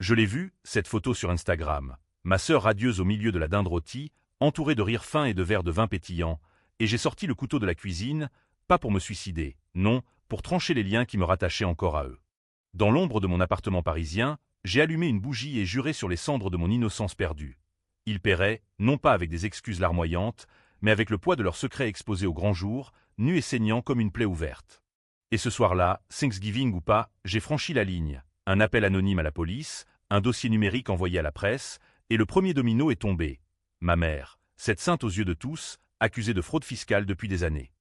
Je l'ai vue, cette photo sur Instagram. Ma sœur radieuse au milieu de la dinde rôtie, entourée de rires fins et de verres de vin pétillant, et j'ai sorti le couteau de la cuisine, pas pour me suicider, non, pour trancher les liens qui me rattachaient encore à eux. Dans l'ombre de mon appartement parisien, j'ai allumé une bougie et juré sur les cendres de mon innocence perdue. Ils paieraient, non pas avec des excuses larmoyantes, mais avec le poids de leurs secrets exposés au grand jour, nus et saignants comme une plaie ouverte. Et ce soir-là, Thanksgiving ou pas, j'ai franchi la ligne. Un appel anonyme à la police, un dossier numérique envoyé à la presse, et le premier domino est tombé. Ma mère, cette sainte aux yeux de tous, accusée de fraude fiscale depuis des années.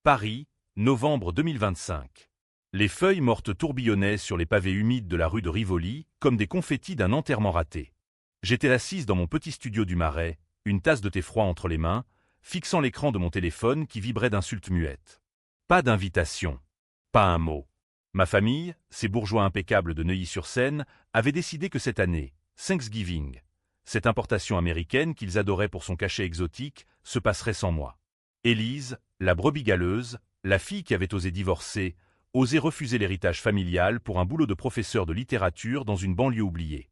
Paris, novembre 2025. Les feuilles mortes tourbillonnaient sur les pavés humides de la rue de Rivoli, comme des confettis d'un enterrement raté. J'étais assise dans mon petit studio du Marais, une tasse de thé froid entre les mains, fixant l'écran de mon téléphone qui vibrait d'insultes muettes. Pas d'invitation. Pas un mot. Ma famille, ces bourgeois impeccables de Neuilly-sur-Seine, avaient décidé que cette année, Thanksgiving, cette importation américaine qu'ils adoraient pour son cachet exotique, se passerait sans moi. Élise, la brebis galeuse, la fille qui avait osé divorcer, osé refuser l'héritage familial pour un boulot de professeur de littérature dans une banlieue oubliée.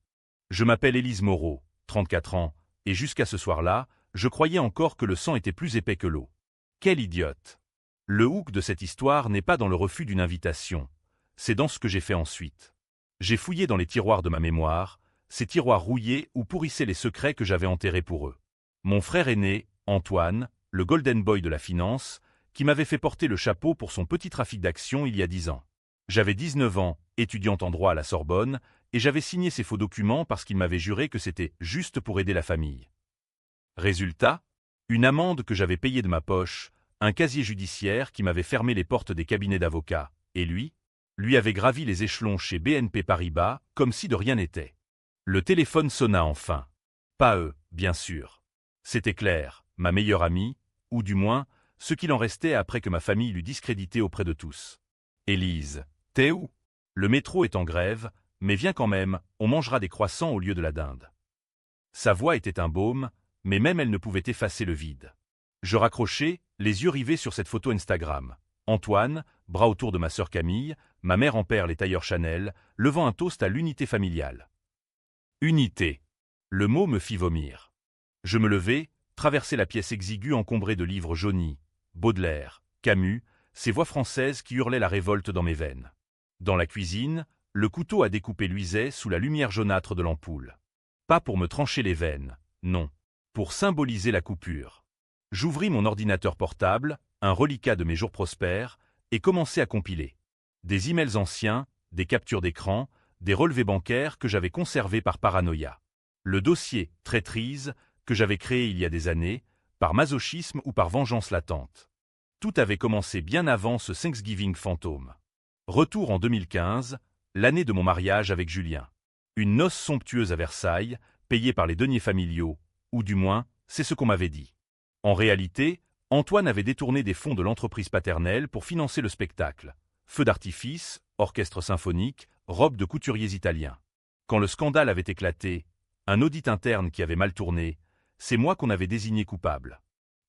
Je m'appelle Élise Moreau, 34 ans, et jusqu'à ce soir-là, je croyais encore que le sang était plus épais que l'eau. Quelle idiote! Le hook de cette histoire n'est pas dans le refus d'une invitation, c'est dans ce que j'ai fait ensuite. J'ai fouillé dans les tiroirs de ma mémoire, ces tiroirs rouillés où pourrissaient les secrets que j'avais enterrés pour eux. Mon frère aîné, Antoine, le golden boy de la finance, qui m'avait fait porter le chapeau pour son petit trafic d'actions il y a 10 ans. J'avais 19 ans, étudiante en droit à la Sorbonne, et j'avais signé ces faux documents parce qu'il m'avait juré que c'était juste pour aider la famille. Résultat, une amende que j'avais payée de ma poche, un casier judiciaire qui m'avait fermé les portes des cabinets d'avocats, et lui avait gravi les échelons chez BNP Paribas, comme si de rien n'était. Le téléphone sonna enfin. Pas eux, bien sûr. C'était Claire, ma meilleure amie, ou du moins, ce qu'il en restait après que ma famille l'eut discrédité auprès de tous. Élise, t'es où? Le métro est en grève, mais viens quand même, on mangera des croissants au lieu de la dinde. Sa voix était un baume, mais même elle ne pouvait effacer le vide. Je raccrochais, les yeux rivés sur cette photo Instagram. Antoine, bras autour de ma sœur Camille, ma mère en perd les tailleurs Chanel, levant un toast à l'unité familiale. Unité. Le mot me fit vomir. Je me levai, traversai la pièce exiguë encombrée de livres jaunis, Baudelaire, Camus, ces voix françaises qui hurlaient la révolte dans mes veines. Dans la cuisine, le couteau à découper luisait sous la lumière jaunâtre de l'ampoule. Pas pour me trancher les veines, non, pour symboliser la coupure. J'ouvris mon ordinateur portable, un reliquat de mes jours prospères, et commençai à compiler. Des emails anciens, des captures d'écran, des relevés bancaires que j'avais conservés par paranoïa. Le dossier « traîtrise » que j'avais créé il y a des années, par masochisme ou par vengeance latente. Tout avait commencé bien avant ce Thanksgiving fantôme. Retour en 2015, l'année de mon mariage avec Julien. Une noce somptueuse à Versailles, payée par les deniers familiaux, ou du moins, c'est ce qu'on m'avait dit. En réalité, Antoine avait détourné des fonds de l'entreprise paternelle pour financer le spectacle. Feux d'artifice, orchestre symphonique, robes de couturiers italiens. Quand le scandale avait éclaté, un audit interne qui avait mal tourné, c'est moi qu'on avait désigné coupable.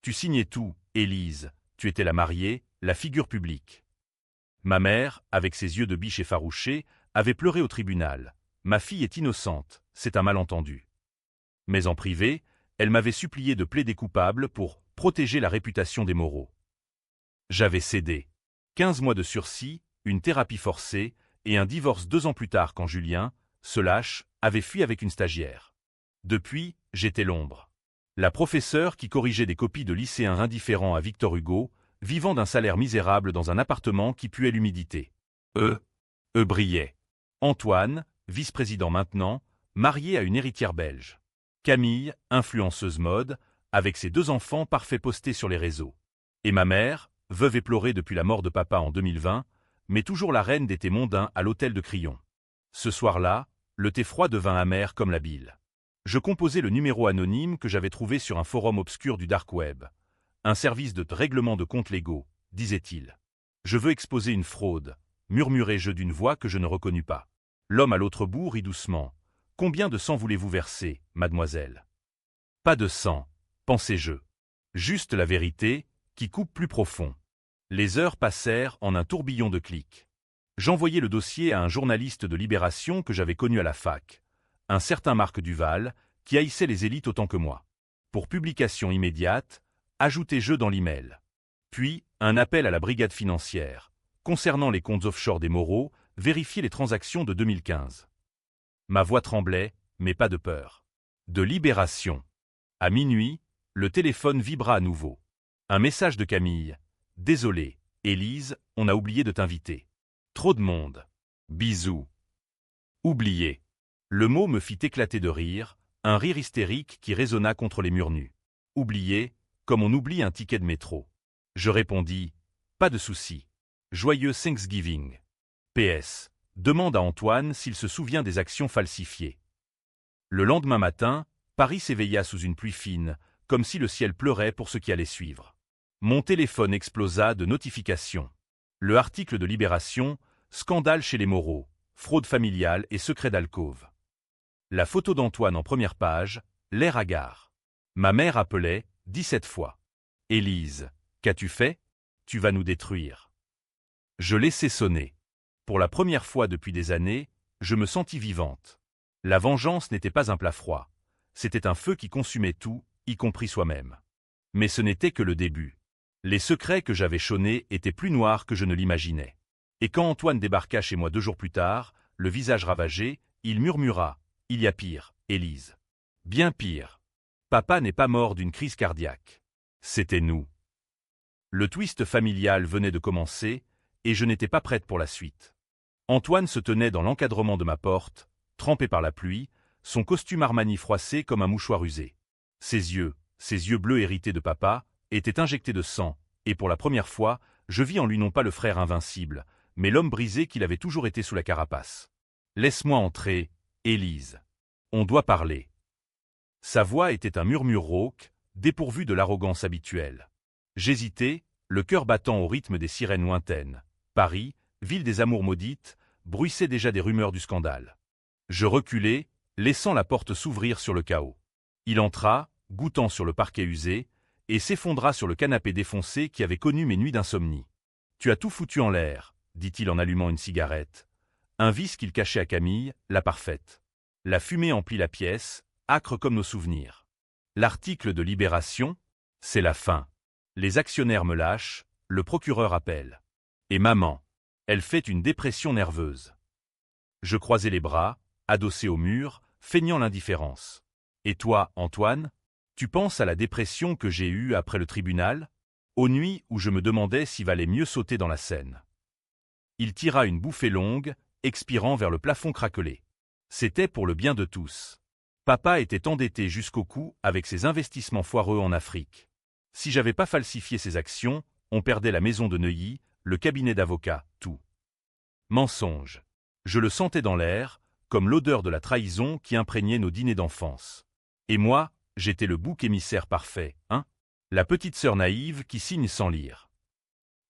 Tu signais tout, Élise, tu étais la mariée, la figure publique. Ma mère, avec ses yeux de biche effarouchés, avait pleuré au tribunal. Ma fille est innocente, c'est un malentendu. Mais en privé, elle m'avait supplié de plaider coupable pour protéger la réputation des Moreau. J'avais cédé. 15 mois de sursis, une thérapie forcée, et un divorce 2 ans plus tard quand Julien, ce lâche, avait fui avec une stagiaire. Depuis, j'étais l'ombre. La professeure qui corrigeait des copies de lycéens indifférents à Victor Hugo, vivant d'un salaire misérable dans un appartement qui puait l'humidité. Eux brillaient. Antoine, vice-président maintenant, marié à une héritière belge. Camille, influenceuse mode, avec ses 2 enfants parfaits postés sur les réseaux. Et ma mère, veuve éplorée depuis la mort de papa en 2020, mais toujours la reine des thés mondains à l'hôtel de Crillon. Ce soir-là, le thé froid devint amer comme la bile. Je composais le numéro anonyme que j'avais trouvé sur un forum obscur du dark web. Un service de règlement de comptes légaux, disait-il. Je veux exposer une fraude, murmurai-je d'une voix que je ne reconnus pas. L'homme à l'autre bout rit doucement. Combien de sang voulez-vous verser, mademoiselle? Pas de sang, pensai-je. Juste la vérité, qui coupe plus profond. Les heures passèrent en un tourbillon de clics. J'envoyai le dossier à un journaliste de Libération que j'avais connu à la fac. un certain Marc Duval, qui haïssait les élites autant que moi. Pour publication immédiate, ajoutez je dans l'email. Puis, un appel à la brigade financière. Concernant les comptes offshore des Moreau, vérifiez les transactions de 2015. Ma voix tremblait, mais pas de peur. De Libération. À minuit, le téléphone vibra à nouveau. Un message de Camille. Désolé, Élise, on a oublié de t'inviter. Trop de monde. Bisous. Oublié. Le mot me fit éclater de rire, un rire hystérique qui résonna contre les murs nus. Oublié, comme on oublie un ticket de métro. Je répondis, pas de souci. Joyeux Thanksgiving. PS. Demande à Antoine s'il se souvient des actions falsifiées. Le lendemain matin, Paris s'éveilla sous une pluie fine, comme si le ciel pleurait pour ce qui allait suivre. Mon téléphone explosa de notifications. Le article de Libération, scandale chez les Moreau, fraude familiale et secret d'alcôve. La photo d'Antoine en première page, l'air hagard. Ma mère appelait, 17 fois. Élise, qu'as-tu fait? Tu vas nous détruire. Je laissai sonner. Pour la première fois depuis des années, je me sentis vivante. La vengeance n'était pas un plat froid. C'était un feu qui consumait tout, y compris soi-même. Mais ce n'était que le début. Les secrets que j'avais chonnés étaient plus noirs que je ne l'imaginais. Et quand Antoine débarqua chez moi 2 jours plus tard, le visage ravagé, il murmura « Il y a pire, Élise. Bien pire. Papa n'est pas mort d'une crise cardiaque. C'était nous. » Le twist familial venait de commencer, et je n'étais pas prête pour la suite. Antoine se tenait dans l'encadrement de ma porte, trempé par la pluie, son costume Armani froissé comme un mouchoir usé. Ses yeux bleus hérités de papa, étaient injectés de sang, et pour la première fois, je vis en lui non pas le frère invincible, mais l'homme brisé qu'il avait toujours été sous la carapace. « Laisse-moi entrer, Élise. On doit parler. » Sa voix était un murmure rauque, dépourvu de l'arrogance habituelle. J'hésitais, le cœur battant au rythme des sirènes lointaines. Paris, ville des amours maudites, bruissait déjà des rumeurs du scandale. Je reculai, laissant la porte s'ouvrir sur le chaos. Il entra, goûtant sur le parquet usé, et s'effondra sur le canapé défoncé qui avait connu mes nuits d'insomnie. « Tu as tout foutu en l'air, » dit-il en allumant une cigarette. Un vice qu'il cachait à Camille, la parfaite. La fumée emplit la pièce, âcre comme nos souvenirs. L'article de Libération, c'est la fin. Les actionnaires me lâchent, le procureur appelle. Et maman, elle fait une dépression nerveuse. Je croisai les bras, adossé au mur, feignant l'indifférence. Et toi, Antoine, tu penses à la dépression que j'ai eue après le tribunal, aux nuits où je me demandais s'il valait mieux sauter dans la Seine. Il tira une bouffée longue, expirant vers le plafond craquelé. C'était pour le bien de tous. Papa était endetté jusqu'au cou avec ses investissements foireux en Afrique. Si j'avais pas falsifié ses actions, on perdait la maison de Neuilly, le cabinet d'avocats, tout. Mensonge. Je le sentais dans l'air, comme l'odeur de la trahison qui imprégnait nos dîners d'enfance. Et moi, j'étais le bouc émissaire parfait, hein? La petite sœur naïve qui signe sans lire.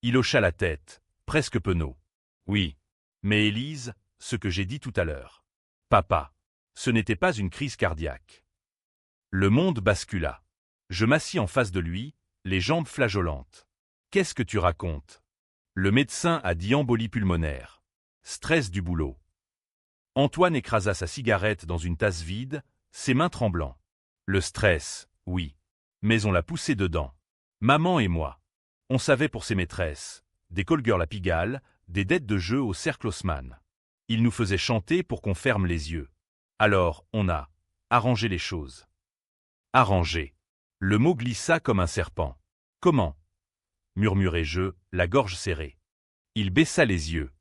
Il hocha la tête, presque penaud. Oui. Mais Élise, ce que j'ai dit tout à l'heure. Papa. Ce n'était pas une crise cardiaque. Le monde bascula. Je m'assis en face de lui, les jambes flageolantes. Qu'est-ce que tu racontes? Le médecin a dit embolie pulmonaire. Stress du boulot. Antoine écrasa sa cigarette dans une tasse vide, ses mains tremblant. Le stress, oui. Mais on l'a poussé dedans. Maman et moi. On savait pour ses maîtresses. Des Colger la Pigalle, des dettes de jeu au cercle Haussmann. Il nous faisait chanter pour qu'on ferme les yeux. Alors, on a arrangé les choses. Arrangé. Le mot glissa comme un serpent. Comment? Murmurai-je, la gorge serrée. Il baissa les yeux.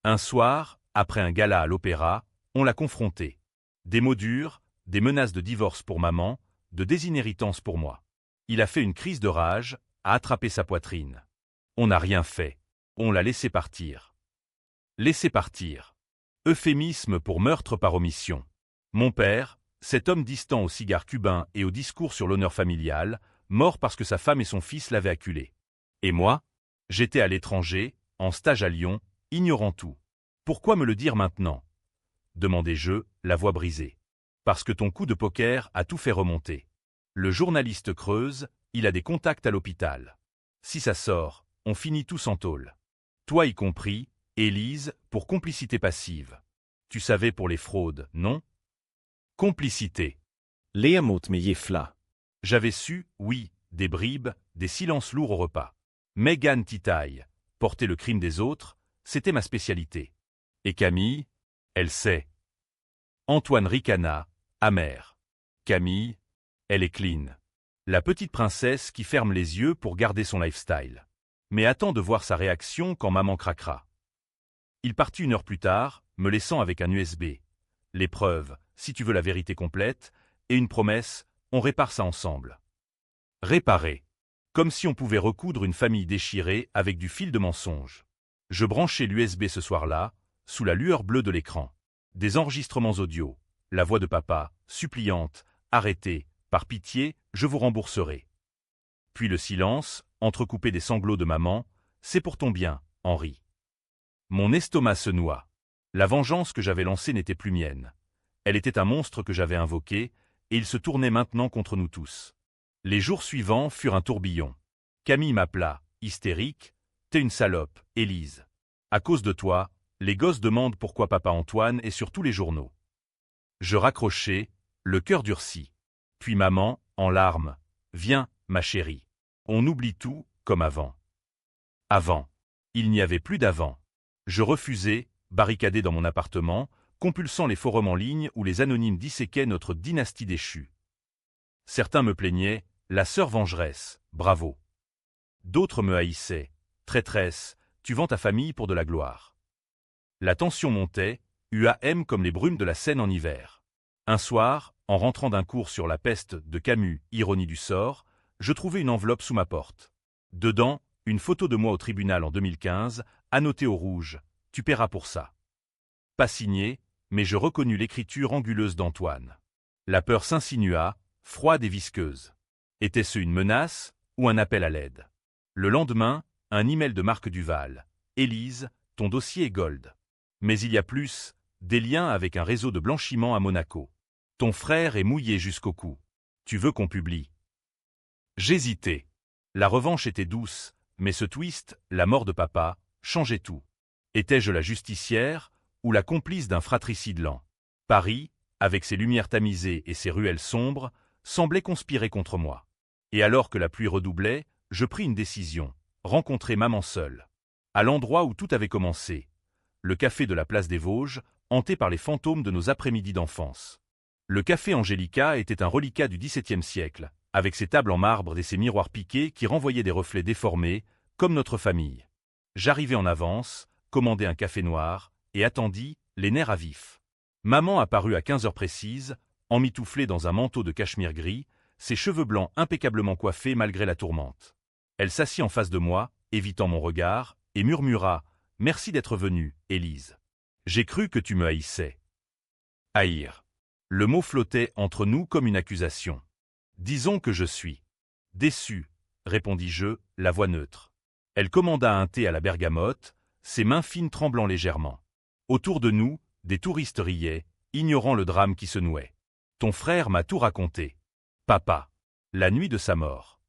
Un soir, après un gala à l'opéra, on l'a confronté. Des mots durs, des menaces de divorce pour maman, de désinhéritance pour moi. Il a fait une crise de rage, a attrapé sa poitrine. On n'a rien fait. On l'a laissé partir. Laissé partir. Euphémisme pour meurtre par omission. Mon père, cet homme distant au cigare cubain et au discours sur l'honneur familial, mort parce que sa femme et son fils l'avaient acculé. Et moi? J'étais à l'étranger, en stage à Lyon, ignorant tout. Pourquoi me le dire maintenant? Demandai-je, la voix brisée. Parce que ton coup de poker a tout fait remonter. Le journaliste creuse, il a des contacts à l'hôpital. Si ça sort, on finit tous en tôle. Toi y compris, Élise, pour complicité passive. Tu savais pour les fraudes, non? Complicité. Leermot me gifla. J'avais su, oui, des bribes, des silences lourds au repas. Megan Titaille, porter le crime des autres, c'était ma spécialité. Et Camille, elle sait. Antoine ricana, amer. Camille, elle est clean. La petite princesse qui ferme les yeux pour garder son lifestyle. Mais attends de voir sa réaction quand maman craquera. Il partit 1 heure plus tard, me laissant avec un USB. L'épreuve, si tu veux la vérité complète, et une promesse, on répare ça ensemble. Réparer. Comme si on pouvait recoudre une famille déchirée avec du fil de mensonge. Je branchai l'USB ce soir-là, sous la lueur bleue de l'écran. Des enregistrements audio, la voix de papa, suppliante, arrêtez, par pitié, je vous rembourserai. Puis le silence, entrecoupé des sanglots de maman, c'est pour ton bien, Henri. Mon estomac se noie. La vengeance que j'avais lancée n'était plus mienne. Elle était un monstre que j'avais invoqué, et il se tournait maintenant contre nous tous. Les jours suivants furent un tourbillon. Camille m'appela, hystérique, « T'es une salope, Élise. À cause de toi, les gosses demandent pourquoi papa Antoine est sur tous les journaux. » Je raccrochai, le cœur durci. Puis maman, en larmes, « Viens, ma chérie. On oublie tout, comme avant. » Avant. Il n'y avait plus d'avant. Je refusai, barricadé dans mon appartement, compulsant les forums en ligne où les anonymes disséquaient notre dynastie déchue. Certains me plaignaient, la sœur vengeresse, bravo. D'autres me haïssaient, traîtresse, tu vends ta famille pour de la gloire. La tension montait, UAM comme les brumes de la Seine en hiver. Un soir, en rentrant d'un cours sur la peste de Camus, ironie du sort, je trouvai une enveloppe sous ma porte. Dedans, une photo de moi au tribunal en 2015, annotée au rouge, tu paieras pour ça. Pas signé, mais je reconnus l'écriture anguleuse d'Antoine. La peur s'insinua, froide et visqueuse. Était-ce une menace ou un appel à l'aide? Le lendemain, un email de Marc Duval. Élise, ton dossier est gold. Mais il y a plus, des liens avec un réseau de blanchiment à Monaco. Ton frère est mouillé jusqu'au cou. Tu veux qu'on publie? J'hésitais. La revanche était douce, mais ce twist, la mort de papa, changeait tout. Étais-je la justicière ou la complice d'un fratricide lent? Paris, avec ses lumières tamisées et ses ruelles sombres, semblait conspirer contre moi. Et alors que la pluie redoublait, je pris une décision, rencontrer maman seule. À l'endroit où tout avait commencé, le café de la place des Vosges, hanté par les fantômes de nos après-midi d'enfance. Le café Angélica était un reliquat du XVIIe siècle, avec ses tables en marbre et ses miroirs piqués qui renvoyaient des reflets déformés, comme notre famille. J'arrivai en avance, commandai un café noir, et attendis, les nerfs à vif. Maman apparut à 15 heures précises, emmitouflée dans un manteau de cachemire gris, ses cheveux blancs impeccablement coiffés malgré la tourmente. Elle s'assit en face de moi, évitant mon regard, et murmura « Merci d'être venue, Élise. J'ai cru que tu me haïssais. » Haïr. Le mot flottait entre nous comme une accusation. Disons que je suis déçu, répondis-je, la voix neutre. Elle commanda un thé à la bergamote, ses mains fines tremblant légèrement. Autour de nous, des touristes riaient, ignorant le drame qui se nouait. Ton frère m'a tout raconté. Papa. La nuit de sa mort.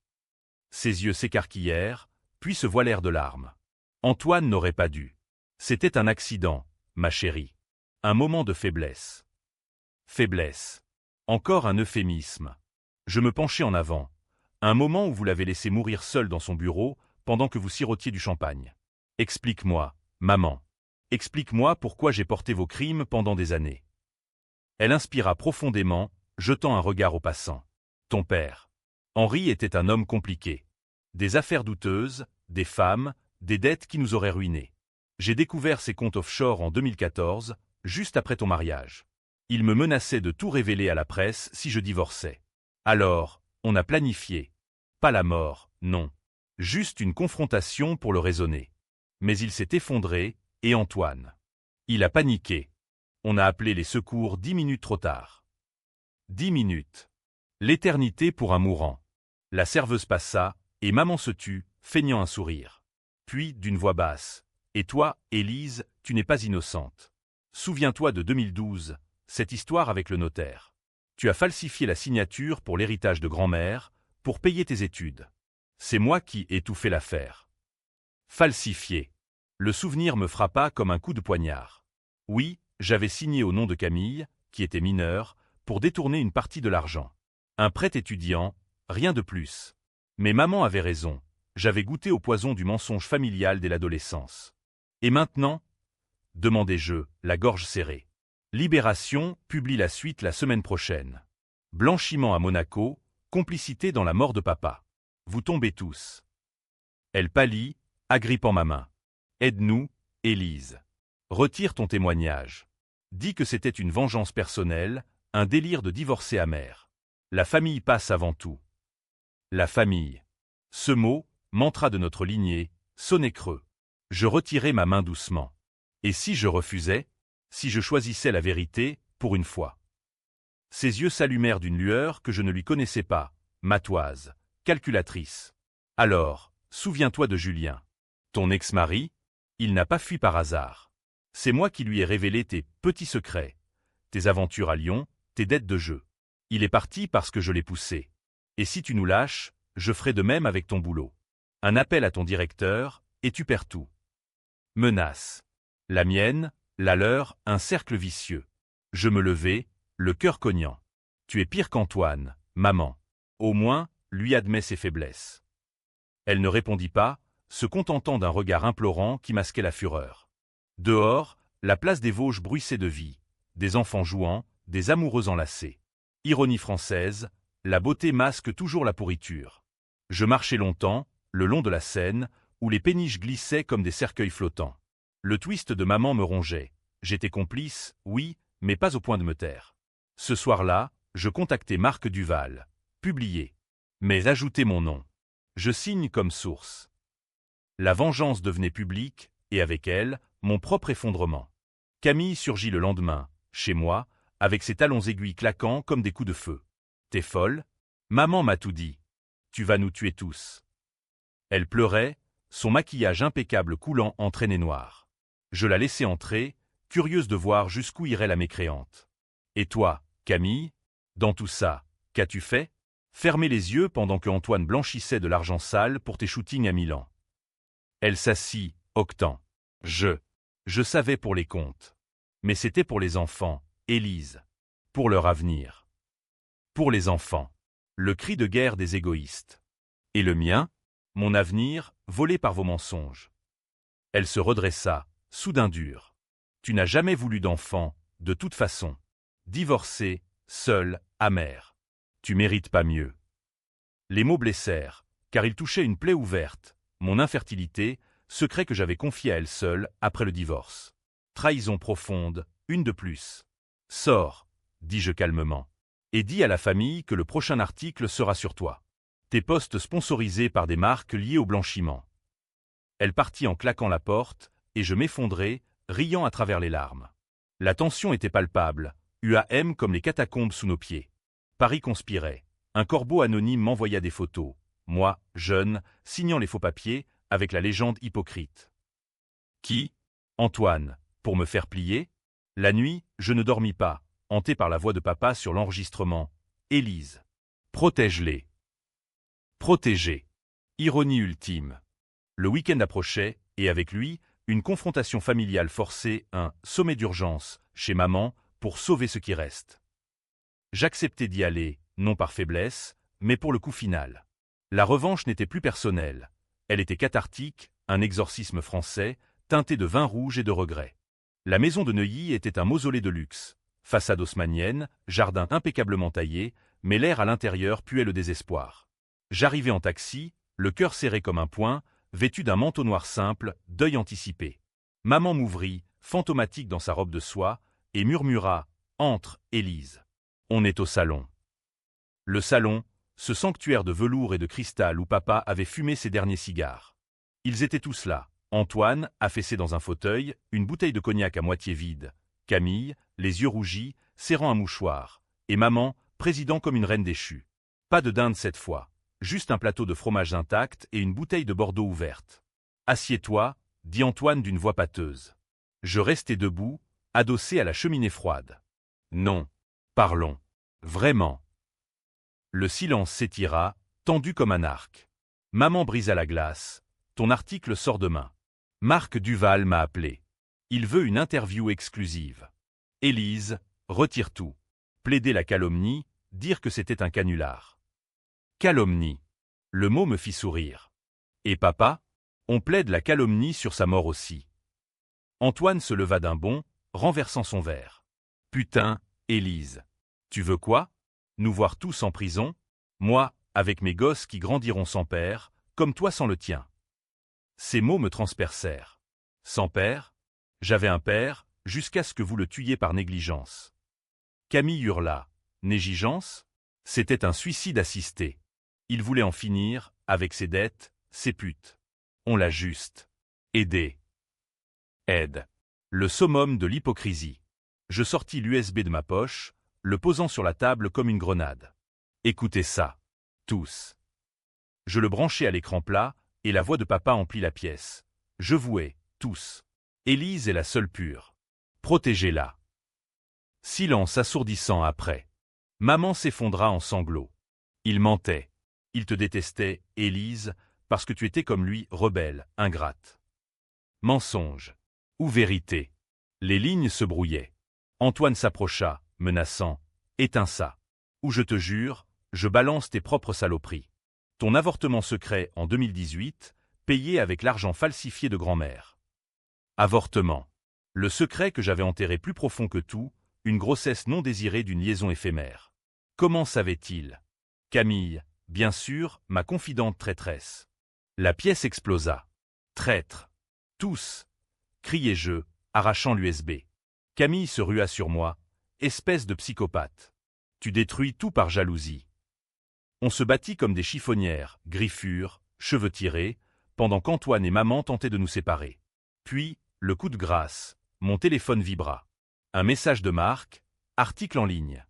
Ses yeux s'écarquillèrent, puis se voilèrent de larmes. Antoine n'aurait pas dû. C'était un accident, ma chérie. Un moment de faiblesse. Faiblesse. Encore un euphémisme. Je me penchai en avant. Un moment où vous l'avez laissé mourir seul dans son bureau, pendant que vous sirotiez du champagne. Explique-moi, maman. Explique-moi pourquoi j'ai porté vos crimes pendant des années. Elle inspira profondément, jetant un regard au passant. Ton père. Henri était un homme compliqué. Des affaires douteuses, des femmes, des dettes qui nous auraient ruinés. J'ai découvert ses comptes offshore en 2014, juste après ton mariage. Il me menaçait de tout révéler à la presse si je divorçais. Alors, on a planifié. Pas la mort, non. Juste une confrontation pour le raisonner. Mais il s'est effondré, et Antoine. Il a paniqué. On a appelé les secours 10 minutes trop tard. 10 minutes. L'éternité pour un mourant. La serveuse passa, et maman se tut, feignant un sourire. Puis, d'une voix basse. Et toi, Élise, tu n'es pas innocente. Souviens-toi de 2012, cette histoire avec le notaire. Tu as falsifié la signature pour l'héritage de grand-mère, pour payer tes études. C'est moi qui ai tout fait l'affaire. Falsifié. Le souvenir me frappa comme un coup de poignard. Oui, j'avais signé au nom de Camille, qui était mineure, pour détourner une partie de l'argent. Un prêt étudiant, rien de plus. Mais maman avait raison, j'avais goûté au poison du mensonge familial dès l'adolescence. Et maintenant? Demandai-je, la gorge serrée. Libération publie la suite la semaine prochaine. Blanchiment à Monaco, complicité dans la mort de papa. Vous tombez tous. Elle pâlit, agrippant ma main. Aide-nous, Élise. Retire ton témoignage. Dis que c'était une vengeance personnelle, un délire de divorcé amer. La famille passe avant tout. La famille. Ce mot, mantra de notre lignée, sonnait creux. Je retirai ma main doucement. Et si je refusais? Si je choisissais la vérité, pour une fois? Ses yeux s'allumèrent d'une lueur que je ne lui connaissais pas, matoise, calculatrice. Alors, souviens-toi de Julien. Ton ex-mari? Il n'a pas fui par hasard. C'est moi qui lui ai révélé tes petits secrets, tes aventures à Lyon, tes dettes de jeu. Il est parti parce que je l'ai poussé. Et si tu nous lâches, je ferai de même avec ton boulot. Un appel à ton directeur, et tu perds tout. Menace. La mienne, la leur, un cercle vicieux. Je me levai, le cœur cognant. Tu es pire qu'Antoine, maman. Au moins, lui admet ses faiblesses. Elle ne répondit pas, se contentant d'un regard implorant qui masquait la fureur. Dehors, la place des Vosges bruissait de vie, des enfants jouant, des amoureux enlacés. Ironie française, la beauté masque toujours la pourriture. Je marchai longtemps, le long de la Seine, où les péniches glissaient comme des cercueils flottants. Le twist de maman me rongeait. J'étais complice, oui, mais pas au point de me taire. Ce soir-là, je contactai Marc Duval. Publié. Mais ajoutez mon nom. Je signe comme source. La vengeance devenait publique, et avec elle, mon propre effondrement. Camille surgit le lendemain, chez moi, avec ses talons aiguilles claquants comme des coups de feu. T'es folle? Maman m'a tout dit. Tu vas nous tuer tous. Elle pleurait, son maquillage impeccable coulant en traînées noires. Je la laissai entrer, curieuse de voir jusqu'où irait la mécréante. Et toi, Camille? Dans tout ça, qu'as-tu fait? Fermer les yeux pendant que Antoine blanchissait de l'argent sale pour tes shootings à Milan. Elle s'assit, octant. Je savais pour les comptes. Mais c'était pour les enfants, Élise. Pour leur avenir. Pour les enfants. Le cri de guerre des égoïstes. Et le mien? Mon avenir, volé par vos mensonges. Elle se redressa, soudain dure. Tu n'as jamais voulu d'enfant, de toute façon. Divorcée, seule, amère. Tu mérites pas mieux. Les mots blessèrent, car ils touchaient une plaie ouverte, mon infertilité, secret que j'avais confié à elle seule après le divorce. Trahison profonde, une de plus. Sors, dis-je calmement, et dis à la famille que le prochain article sera sur toi. Tes posts sponsorisés par des marques liées au blanchiment. Elle partit en claquant la porte, et je m'effondrai, riant à travers les larmes. La tension était palpable, UAM comme les catacombes sous nos pieds. Paris conspirait. Un corbeau anonyme m'envoya des photos. Moi, jeune, signant les faux papiers, avec la légende hypocrite. Qui? Antoine, pour me faire plier? La nuit, je ne dormis pas, hanté par la voix de papa sur l'enregistrement. Élise. Protège-les. Protéger. Ironie ultime. Le week-end approchait, et avec lui, une confrontation familiale forcée, un sommet d'urgence, chez maman, pour sauver ce qui reste. J'acceptais d'y aller, non par faiblesse, mais pour le coup final. La revanche n'était plus personnelle. Elle était cathartique, un exorcisme français, teinté de vin rouge et de regrets. La maison de Neuilly était un mausolée de luxe. Façade haussmannienne, jardin impeccablement taillé, mais l'air à l'intérieur puait le désespoir. J'arrivai en taxi, le cœur serré comme un poing, vêtu d'un manteau noir simple, deuil anticipé. Maman m'ouvrit, fantomatique dans sa robe de soie, et murmura « Entre, Élise. On est au salon. » Le salon, ce sanctuaire de velours et de cristal où papa avait fumé ses derniers cigares. Ils étaient tous là. Antoine, affaissé dans un fauteuil, une bouteille de cognac à moitié vide. Camille, les yeux rougis, serrant un mouchoir. Et maman, président comme une reine déchue. Pas de dinde cette fois. Juste un plateau de fromage intact et une bouteille de Bordeaux ouverte. « Assieds-toi » dit Antoine d'une voix pâteuse. Je restai debout, adossé à la cheminée froide. Non. Parlons. Vraiment. Le silence s'étira, tendu comme un arc. Maman brisa la glace. Ton article sort demain. Marc Duval m'a appelé. Il veut une interview exclusive. Élise, retire tout. Plaider la calomnie, dire que c'était un canular. Calomnie. Le mot me fit sourire. Et papa? On plaide la calomnie sur sa mort aussi. Antoine se leva d'un bond, renversant son verre. Putain, Élise. Tu veux quoi? Nous voir tous en prison? Moi, avec mes gosses qui grandiront sans père, comme toi sans le tien. Ces mots me transpercèrent. Sans père? J'avais un père, jusqu'à ce que vous le tuiez par négligence. Camille hurla. Négligence? C'était un suicide assisté. Il voulait en finir, avec ses dettes, ses putes. On l'a juste aidé. Aide. Le summum de l'hypocrisie. Je sortis l'USB de ma poche, le posant sur la table comme une grenade. Écoutez ça. Tous. Je le branchai à l'écran plat, et la voix de papa emplit la pièce. Je vouais, tous. Élise est la seule pure. Protégez-la. Silence assourdissant après. Maman s'effondra en sanglots. Il mentait. Il te détestait, Élise, parce que tu étais comme lui, rebelle, ingrate. Mensonge. Ou vérité. Les lignes se brouillaient. Antoine s'approcha, menaçant. Éteins ça. Ou je te jure, je balance tes propres saloperies. Ton avortement secret en 2018, payé avec l'argent falsifié de grand-mère. Avortement. Le secret que j'avais enterré plus profond que tout, une grossesse non désirée d'une liaison éphémère. Comment savait-il? Camille, bien sûr, ma confidente traîtresse. La pièce explosa. Traître. Tous. Criai-je, arrachant l'USB. Camille se rua sur moi. Espèce de psychopathe. Tu détruis tout par jalousie. On se battit comme des chiffonnières, griffures, cheveux tirés, pendant qu'Antoine et maman tentaient de nous séparer. Puis, le coup de grâce, mon téléphone vibra. Un message de Marc, article en ligne.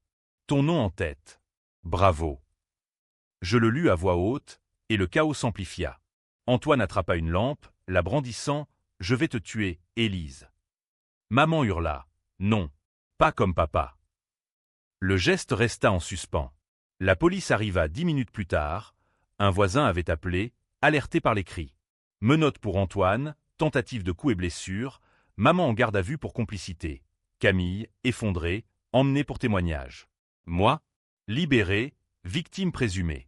Ton nom en tête. Bravo. Je le lus à voix haute, et le chaos s'amplifia. Antoine attrapa une lampe, la brandissant. Je vais te tuer, Élise. Maman hurla. Non. Pas comme papa. Le geste resta en suspens. La police arriva 10 minutes plus tard. Un voisin avait appelé, alerté par les cris. Menottes pour Antoine, tentative de coup et blessure, maman en garde à vue pour complicité. Camille, effondrée, emmenée pour témoignage. Moi, libéré, victime présumée.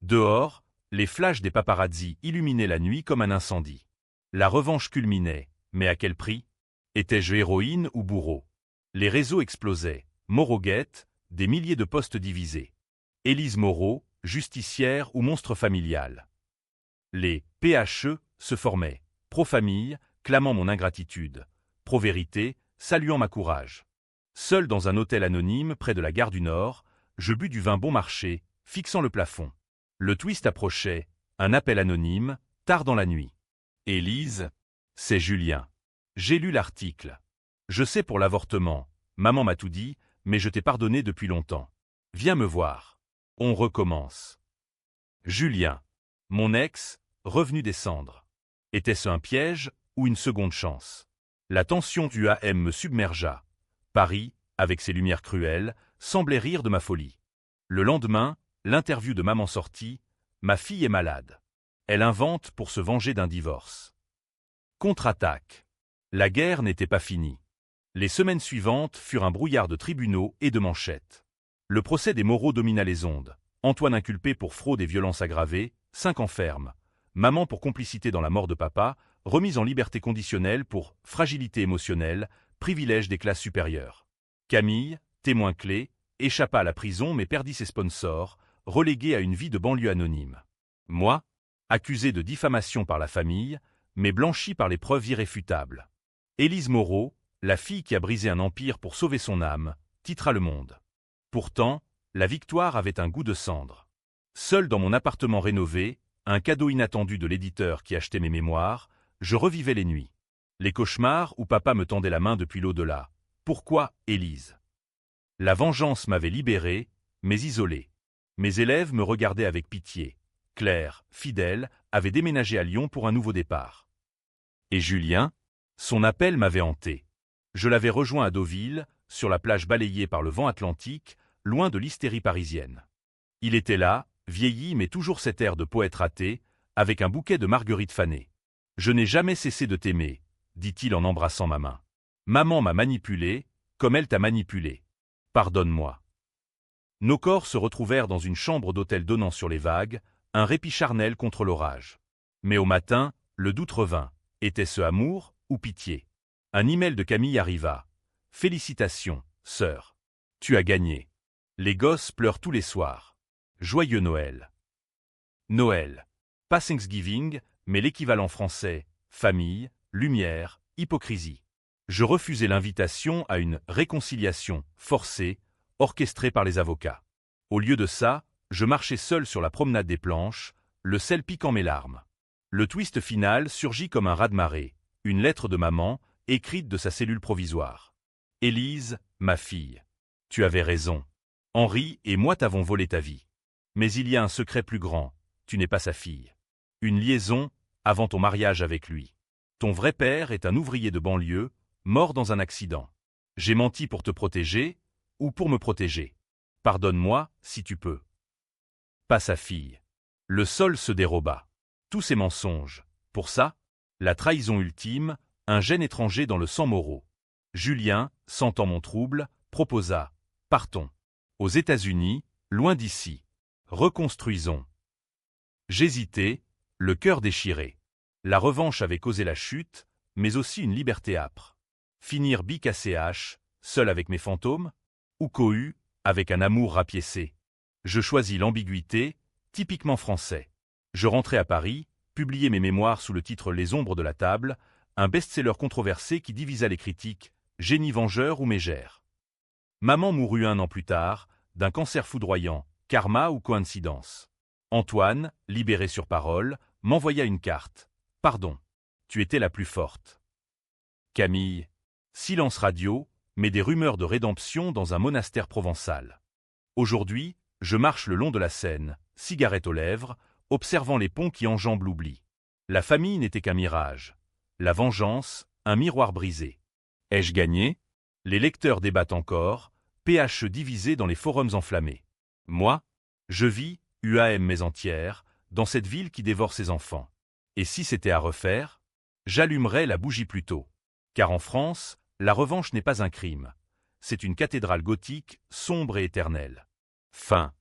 Dehors, les flashs des paparazzis illuminaient la nuit comme un incendie. La revanche culminait, mais à quel prix? Étais-je héroïne ou bourreau? Les réseaux explosaient. Moreau-Guette, des milliers de postes divisés. Élise Moreau, justicière ou monstre familial. Les PHE se formaient. Pro-famille, clamant mon ingratitude. Pro-vérité, saluant ma courage. Seul dans un hôtel anonyme près de la gare du Nord, je bus du vin bon marché, fixant le plafond. Le twist approchait, un appel anonyme, tard dans la nuit. Élise, c'est Julien. J'ai lu l'article. Je sais pour l'avortement, maman m'a tout dit, mais je t'ai pardonné depuis longtemps. Viens me voir. On recommence. Julien. Mon ex, revenu des cendres. Était-ce un piège ou une seconde chance? La tension du AM me submergea. Paris, avec ses lumières cruelles, semblait rire de ma folie. Le lendemain, l'interview de maman sortit. Ma fille est malade. Elle invente pour se venger d'un divorce. Contre-attaque. La guerre n'était pas finie. Les semaines suivantes furent un brouillard de tribunaux et de manchettes. Le procès des Moreau domina les ondes. Antoine inculpé pour fraude et violences aggravées, 5 ans ferme. Maman pour complicité dans la mort de papa, remise en liberté conditionnelle pour fragilité émotionnelle, privilège des classes supérieures. Camille, témoin clé, échappa à la prison mais perdit ses sponsors, relégué à une vie de banlieue anonyme. Moi, accusé de diffamation par la famille, mais blanchi par les preuves irréfutables. Élise Moreau, la fille qui a brisé un empire pour sauver son âme, titra Le Monde. Pourtant, la victoire avait un goût de cendre. Seul dans mon appartement rénové, un cadeau inattendu de l'éditeur qui achetait mes mémoires, je revivais les nuits. Les cauchemars où papa me tendait la main depuis l'au-delà. Pourquoi, Élise? La vengeance m'avait libéré, mais isolé. Mes élèves me regardaient avec pitié. Claire, fidèle, avait déménagé à Lyon pour un nouveau départ. Et Julien? Son appel m'avait hanté. Je l'avais rejoint à Deauville, sur la plage balayée par le vent atlantique, loin de l'hystérie parisienne. Il était là, vieilli mais toujours cet air de poète raté, avec un bouquet de marguerites fanées. « Je n'ai jamais cessé de t'aimer », dit-il en embrassant ma main. « Maman m'a manipulé, comme elle t'a manipulé. Pardonne-moi. Nos corps se retrouvèrent dans une chambre d'hôtel donnant sur les vagues, un répit charnel contre l'orage. Mais au matin, le doute revint. Était-ce amour ou pitié? Un email de Camille arriva. « Félicitations, sœur. Tu as gagné. Les gosses pleurent tous les soirs. Joyeux Noël. » Noël. Pas Thanksgiving, mais l'équivalent français, famille, lumière, hypocrisie. Je refusai l'invitation à une réconciliation forcée, orchestrée par les avocats. Au lieu de ça, je marchais seul sur la promenade des planches, le sel piquant mes larmes. Le twist final surgit comme un raz-de-marée, une lettre de maman, écrite de sa cellule provisoire. « Élise, ma fille, tu avais raison. Henri et moi t'avons volé ta vie. Mais il y a un secret plus grand, tu n'es pas sa fille. Une liaison avant ton mariage avec lui. Ton vrai père est un ouvrier de banlieue, mort dans un accident. J'ai menti pour te protéger, ou pour me protéger. Pardonne-moi, si tu peux. » Pas sa fille. Le sol se déroba. Tous ces mensonges. Pour ça, la trahison ultime, un gène étranger dans le sang Moreau. Julien, sentant mon trouble, proposa « Partons. Aux États-Unis, loin d'ici. Reconstruisons. » J'hésitais, le cœur déchiré. La revanche avait causé la chute, mais aussi une liberté âpre. Finir bic à CH, seul avec mes fantômes, ou cohu, avec un amour rapiécé. Je choisis l'ambiguïté, typiquement français. Je rentrai à Paris, publiai mes mémoires sous le titre Les ombres de la table, un best-seller controversé qui divisa les critiques, génie vengeur ou mégère. Maman mourut 1 an plus tard, d'un cancer foudroyant, karma ou coïncidence. Antoine, libéré sur parole, m'envoya une carte. « Pardon, tu étais la plus forte. » Camille. Silence radio, mais des rumeurs de rédemption dans un monastère provençal. Aujourd'hui, je marche le long de la Seine, cigarette aux lèvres, observant les ponts qui enjambent l'oubli. La famille n'était qu'un mirage. La vengeance, un miroir brisé. Ai-je gagné? Les lecteurs débattent encore, PHE divisé dans les forums enflammés. Moi, je vis, UAM mais entière, dans cette ville qui dévore ses enfants. Et si c'était à refaire? J'allumerais la bougie plus tôt. Car en France, la revanche n'est pas un crime. C'est une cathédrale gothique, sombre et éternelle. Fin.